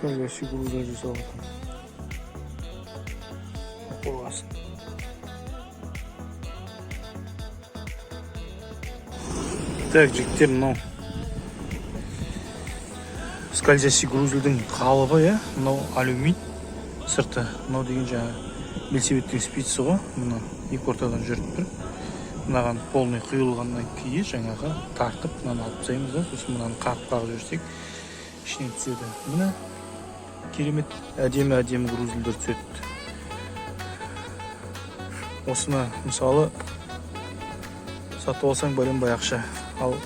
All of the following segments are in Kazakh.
скользящий груза жасап жатырмын. Қорғасын. Так, жігіттер, мынау скользящий грузілдің қалыбы, мынау алюмин сырты. Мынау деген жаңа белсебеттің спицасы ғой. Мына екі ортадан жүріп тұр. Мынаған полный құйылғаннан кейін жаңаға тартып, мынаны алып тастаймыз да, сосын мынаны қағып жіберсек, ішіне түседі. Мына керемет әдемі грузілдер түседі. Осыны мысалы сатып алсаң бәленбай ақша. Ал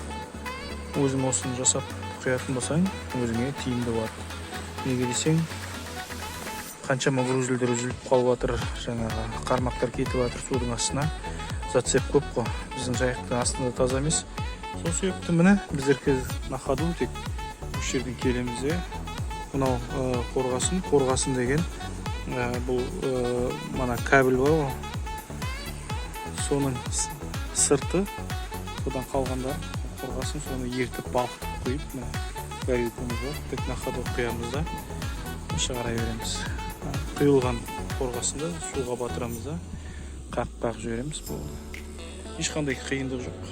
өзің осыны жасап құятын болсаң, өзіңе тиімді болады. Неге десең, қаншама грузілдер үзіліп қалып жатыр, жаңағы қармақтар кетіп жатыр судың астына. Зацеп көп қой. Біздің жайықтың астында таза емес. Сол себепті міне біздер на ходу тек осы жерден келеміз. Мынау қорғасын деген бұл мана кабель бар ғой. Соның сырты, содан қалғанда қорғасын, соны ертіп балқытып қойып, горелкамыз бар. Тек на ходу құямыз да шығара береміз. Құйылған қорғасында суға батырамыз да қағып жібереміз. Ешқандай қиындық жоқ.